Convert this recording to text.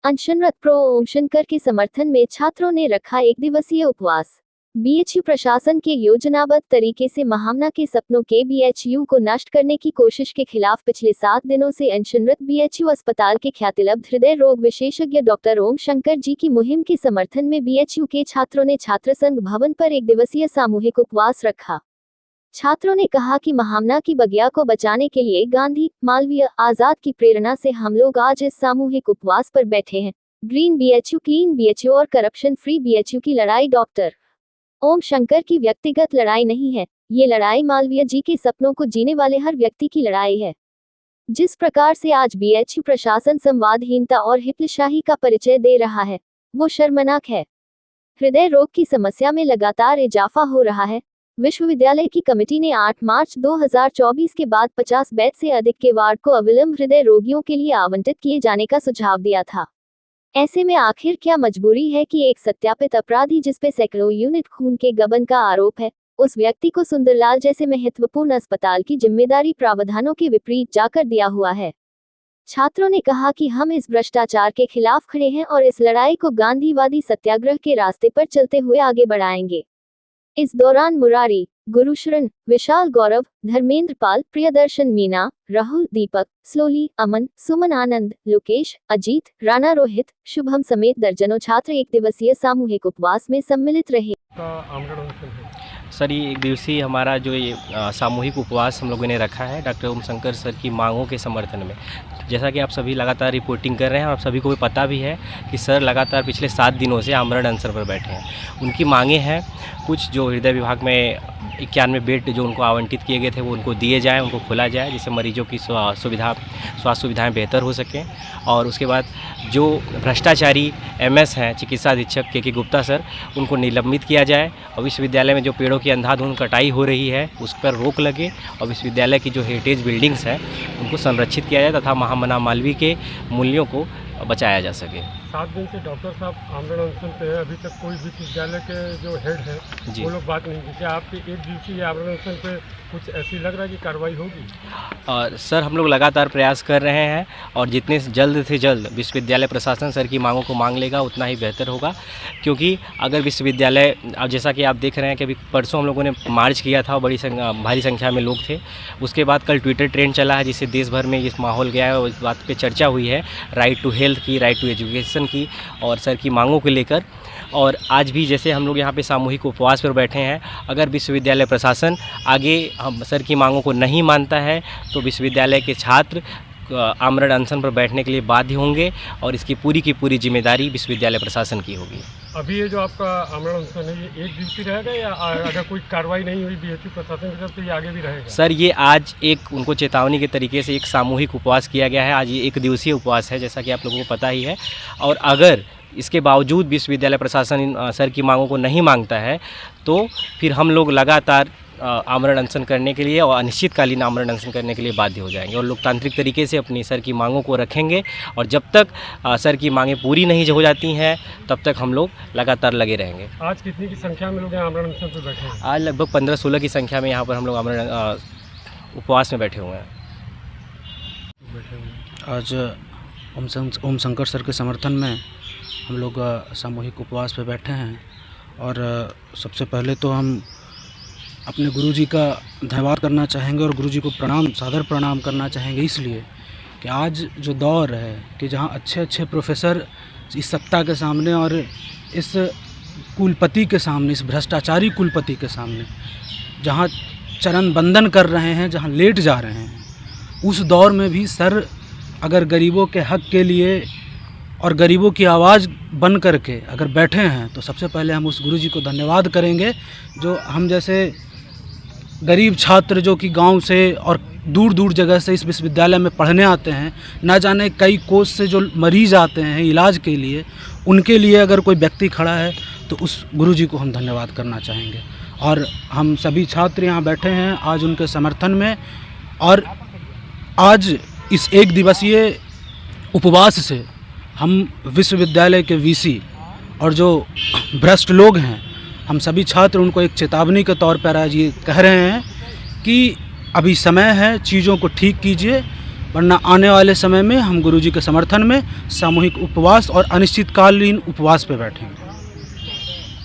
अनशनरत pro ओम शंकर के समर्थन में छात्रों ने रखा एक दिवसीय उपवास। बीएचयू प्रशासन के योजनाबद्ध तरीके से महामना के सपनों के बीएचयू को नष्ट करने की कोशिश के खिलाफ पिछले 7 दिनों से अनशनरत बीएचयू अस्पताल के ख्यातिलब्ध हृदय रोग विशेषज्ञ डॉक्टर ओम शंकर जी की मुहिम के समर्थन में बीएचयू के छात्रों ने छात्र संघ भवन पर एक दिवसीय सामूहिक उपवास रखा। छात्रों ने कहा कि महामना की बगिया को बचाने के लिए गांधी, मालवीय, आजाद की प्रेरणा से हम लोग आज इस सामूहिक उपवास पर बैठे हैं। ग्रीन बीएचयू, क्लीन बीएचयू और करप्शन फ्री बीएचयू की लड़ाई डॉक्टर ओम शंकर की व्यक्तिगत लड़ाई नहीं है, ये लड़ाई मालवीय जी के सपनों को जीने वाले हर व्यक्ति की लड़ाई है। जिस प्रकार से आज बीएचयू प्रशासन संवादहीनता और हिप्लशाही का परिचय दे रहा है, वो शर्मनाक है। हृदय रोग की समस्या में लगातार इजाफा हो रहा है। विश्वविद्यालय की कमेटी ने 8 मार्च 2024 के बाद 50 बेड से अधिक के वार्ड को अविलंब हृदय रोगियों के लिए आवंटित किए जाने का सुझाव दिया था। ऐसे में आखिर क्या मजबूरी है कि एक सत्यापित अपराधी जिसपे सैकड़ों यूनिट खून के गबन का आरोप है, उस व्यक्ति को सुंदरलाल जैसे महत्वपूर्ण अस्पताल की जिम्मेदारी प्रावधानों के विपरीत जाकर दिया हुआ है। छात्रों ने कहा कि हम इस भ्रष्टाचार के खिलाफ खड़े हैं और इस लड़ाई को गांधीवादी सत्याग्रह के रास्ते पर चलते हुए आगे बढ़ाएंगे। इस दौरान मुरारी, गुरुशरण, विशाल गौरव, धर्मेंद्र पाल, प्रियदर्शन मीना, राहुल, दीपक, स्लोली, अमन, सुमन आनंद, लोकेश, अजीत, राणा रोहित, शुभम समेत दर्जनों छात्र एक दिवसीय सामूहिक उपवास में सम्मिलित रहे। सर, ये एक दिवसीय हमारा जो ये सामूहिक उपवास हम लोगों ने रखा है डॉक्टर ओम शंकर सर की मांगों के समर्थन में। जैसा कि आप सभी लगातार रिपोर्टिंग कर रहे हैं और आप सभी को भी पता भी है कि सर लगातार पिछले 7 दिनों से आमरण अनशन पर बैठे हैं। उनकी मांगें हैं कुछ जो हृदय विभाग में 91 बेड जो उनको आवंटित किए गए थे वो उनको दिए जाएँ, उनको खोला जाए, जिससे मरीजों की स्वास्थ्य सुविधाएँ बेहतर हो सकें। और उसके बाद जो भ्रष्टाचारी एमएस हैं चिकित्सा अधीक्षक के गुप्ता सर, उनको निलंबित किया जाए और विश्वविद्यालय में जो पेड़ों की अंधाधुंध कटाई हो रही है उस पर रोक लगे और विश्वविद्यालय की जो हेरिटेज बिल्डिंग्स हैं उनको संरक्षित किया जाए तथा महामना मालवीय के मूल्यों को बचाया जा सके। 7 दिन से डॉक्टर साहब आमरण अनशन पे है, अभी तक कोई विश्वविद्यालय के जो हेड है वो लोग बात नहीं की। क्या आपके एक दिवसीय आमरण अनशन पे कुछ ऐसी लग रहा है कि कार्रवाई होगी? सर, हम लोग लगातार प्रयास कर रहे हैं और जितने जल्द से जल्द विश्वविद्यालय प्रशासन सर की मांगों को मांग लेगा उतना ही बेहतर होगा। क्योंकि अगर विश्वविद्यालय, अब जैसा कि आप देख रहे हैं कि अभी परसों हम लोगों ने मार्च किया था, भारी संख्या में लोग थे। उसके बाद कल ट्विटर ट्रेंड चला है जिससे देश भर में इस माहौल गया है और इस बात पर चर्चा हुई है राइट टू हेल्थ की, राइट टू एजुकेशन की और सर की मांगों को लेकर। और आज भी जैसे हम लोग यहाँ पे सामूहिक उपवास पर बैठे हैं, अगर विश्वविद्यालय प्रशासन आगे हम सर की मांगों को नहीं मानता है तो विश्वविद्यालय के छात्र आमरण अनशन पर बैठने के लिए बाध्य होंगे और इसकी पूरी की पूरी जिम्मेदारी विश्वविद्यालय प्रशासन की होगी। अभी ये जो आपका आमरण अनशन है ये एक दिवसीय रहेगा या अगर कोई कार्रवाई नहीं हुई बीएचयू प्रशासन की तरफ से ये आगे भी रहेगा? सर, ये आज एक उनको चेतावनी के तरीके से एक सामूहिक उपवास किया गया है। आज ये एक दिवसीय उपवास है जैसा कि आप लोगों को पता ही है। और अगर इसके बावजूद विश्वविद्यालय प्रशासन सर की मांगों को नहीं मांगता है तो फिर हम लोग लगातार आमरण अनशन करने के लिए और अनिश्चितकालीन आमरण अनशन करने के लिए बाध्य हो जाएंगे और लोकतांत्रिक तरीके से अपनी सर की मांगों को रखेंगे। और जब तक सर की मांगें पूरी नहीं हो जाती हैं तब तक हम लोग लगातार लगे रहेंगे। आज कितनी की संख्या में लोग आमरण अनशन पर बैठे हैं? आज लगभग 15-16 की संख्या में यहाँ पर हम लोग आमरण उपवास में बैठे हुए हैं। आज ओम शंकर सर के समर्थन में हम लोग सामूहिक उपवास पे बैठे हैं और सबसे पहले तो हम अपने गुरुजी का धन्यवाद करना चाहेंगे और गुरुजी को सादर प्रणाम करना चाहेंगे, इसलिए कि आज जो दौर है कि जहाँ अच्छे प्रोफेसर इस सत्ता के सामने और इस कुलपति के सामने, इस भ्रष्टाचारी कुलपति के सामने जहाँ चरण बंदन कर रहे हैं, जहाँ लेट जा रहे हैं, उस दौर में भी सर अगर गरीबों के हक के लिए और गरीबों की आवाज़ बन करके अगर बैठे हैं तो सबसे पहले हम उस गुरुजी को धन्यवाद करेंगे। जो हम जैसे गरीब छात्र जो कि गांव से और दूर दूर जगह से इस विश्वविद्यालय में पढ़ने आते हैं, ना जाने कई कोस से जो मरीज़ आते हैं इलाज के लिए, उनके लिए अगर कोई व्यक्ति खड़ा है तो उस गुरुजी को हम धन्यवाद करना चाहेंगे। और हम सभी छात्र यहाँ बैठे हैं आज उनके समर्थन में। और आज इस एक दिवसीय उपवास से हम विश्वविद्यालय के वीसी और जो भ्रष्ट लोग हैं, हम सभी छात्र उनको एक चेतावनी के तौर पर आज ये कह रहे हैं कि अभी समय है, चीज़ों को ठीक कीजिए। वरना आने वाले समय में हम गुरुजी के समर्थन में सामूहिक उपवास और अनिश्चितकालीन उपवास पे बैठेंगे।